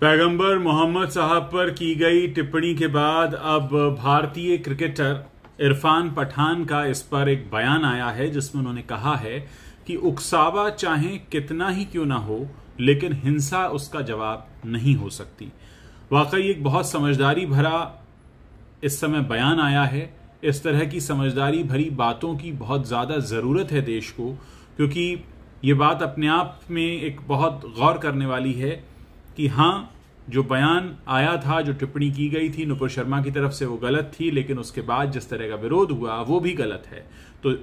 पैगंबर मोहम्मद साहब पर की गई टिप्पणी के बाद अब भारतीय क्रिकेटर इरफान पठान का इस पर एक बयान आया है जिसमें उन्होंने कहा है कि उकसावा चाहे कितना ही क्यों ना हो लेकिन हिंसा उसका जवाब नहीं हो सकती। वाकई एक बहुत समझदारी भरा इस समय बयान आया है। इस तरह की समझदारी भरी बातों की बहुत ज्यादा जरूरत है देश को, क्योंकि ये बात अपने आप में एक बहुत गौर करने वाली है कि हाँ, जो बयान आया था, जो टिप्पणी की गई थी नुपुर शर्मा की तरफ से, वो गलत थी, लेकिन उसके बाद जिस तरह का विरोध हुआ वो भी गलत है। तो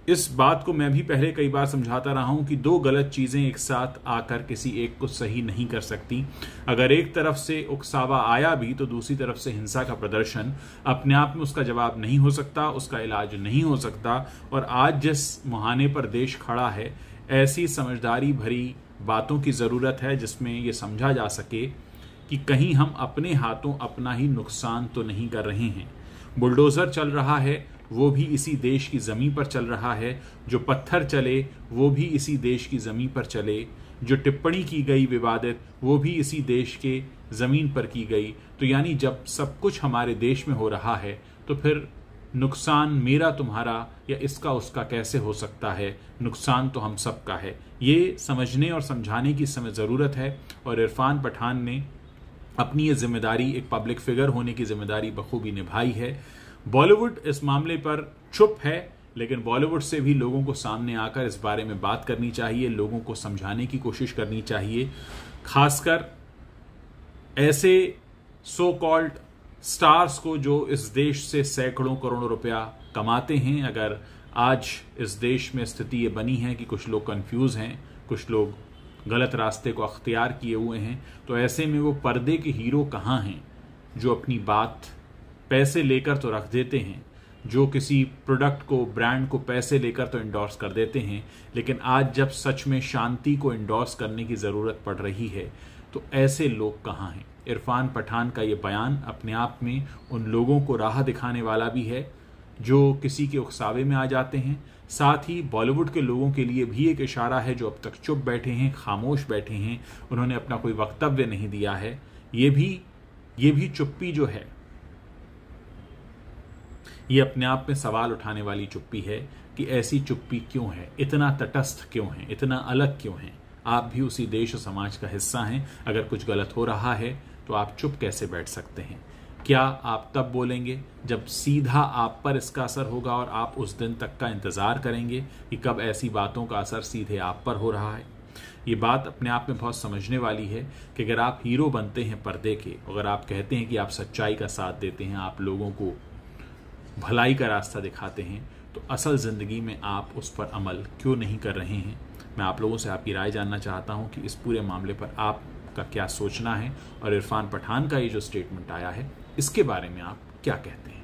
इस बात को मैं भी पहले कई बार समझाता रहा हूं कि दो गलत चीजें एक साथ आकर किसी एक को सही नहीं कर सकती। अगर एक तरफ से उकसावा आया भी तो दूसरी तरफ से हिंसा का प्रदर्शन अपने आप में उसका जवाब नहीं हो सकता, उसका इलाज नहीं हो सकता। और आज जिस मुहाने पर देश खड़ा है, ऐसी समझदारी भरी बातों की जरूरत है जिसमें यह समझा जा सके कि कहीं हम अपने हाथों अपना ही नुकसान तो नहीं कर रहे हैं। बुलडोजर चल रहा है वो भी इसी देश की जमीन पर चल रहा है, जो पत्थर चले वो भी इसी देश की जमीन पर चले, जो टिप्पणी की गई विवादित वो भी इसी देश के जमीन पर की गई। तो यानी जब सब कुछ हमारे देश में हो रहा है तो फिर नुकसान मेरा तुम्हारा या इसका उसका कैसे हो सकता है? नुकसान तो हम सबका है। ये समझने और समझाने की समय जरूरत है। और इरफान पठान ने अपनी ये जिम्मेदारी, एक पब्लिक फिगर होने की जिम्मेदारी बखूबी निभाई है। बॉलीवुड इस मामले पर चुप है, लेकिन बॉलीवुड से भी लोगों को सामने आकर इस बारे में बात करनी चाहिए, लोगों को समझाने की कोशिश करनी चाहिए। खासकर ऐसे सो कॉल्ड स्टार्स को जो इस देश से सैकड़ों करोड़ों रुपया कमाते हैं। अगर आज इस देश में स्थिति ये बनी है कि कुछ लोग कंफ्यूज हैं, कुछ लोग गलत रास्ते को अख्तियार किए हुए हैं, तो ऐसे में वो पर्दे के हीरो कहाँ हैं जो अपनी बात पैसे लेकर तो रख देते हैं, जो किसी प्रोडक्ट को, ब्रांड को पैसे लेकर तो इंडोर्स कर देते हैं, लेकिन आज जब सच में शांति को इंडोर्स करने की जरूरत पड़ रही है तो ऐसे लोग कहाँ हैं? इरफान पठान का ये बयान अपने आप में उन लोगों को राह दिखाने वाला भी है जो किसी के उकसावे में आ जाते हैं। साथ ही बॉलीवुड के लोगों के लिए भी एक इशारा है जो अब तक चुप बैठे हैं, खामोश बैठे हैं, उन्होंने अपना कोई वक्तव्य नहीं दिया है। ये भी चुप्पी जो है, ये अपने आप में सवाल उठाने वाली चुप्पी है कि ऐसी चुप्पी क्यों है, इतना तटस्थ क्यों है, इतना अलग क्यों है? आप भी उसी देश और समाज का हिस्सा हैं। अगर कुछ गलत हो रहा है तो आप चुप कैसे बैठ सकते हैं? क्या आप तब बोलेंगे जब सीधा आप पर इसका असर होगा और आप उस दिन तक का इंतजार करेंगे कि कब ऐसी बातों का असर सीधे आप पर हो रहा है? ये बात अपने आप में बहुत समझने वाली है कि अगर आप हीरो बनते हैं पर्दे के, अगर आप कहते हैं कि आप सच्चाई का साथ देते हैं, आप लोगों को भलाई का रास्ता दिखाते हैं, तो असल जिंदगी में आप उस पर अमल क्यों नहीं कर रहे हैं? मैं आप लोगों से आपकी राय जानना चाहता हूं कि इस पूरे मामले पर आपका क्या सोचना है और इरफान पठान का ये जो स्टेटमेंट आया है इसके बारे में आप क्या कहते हैं।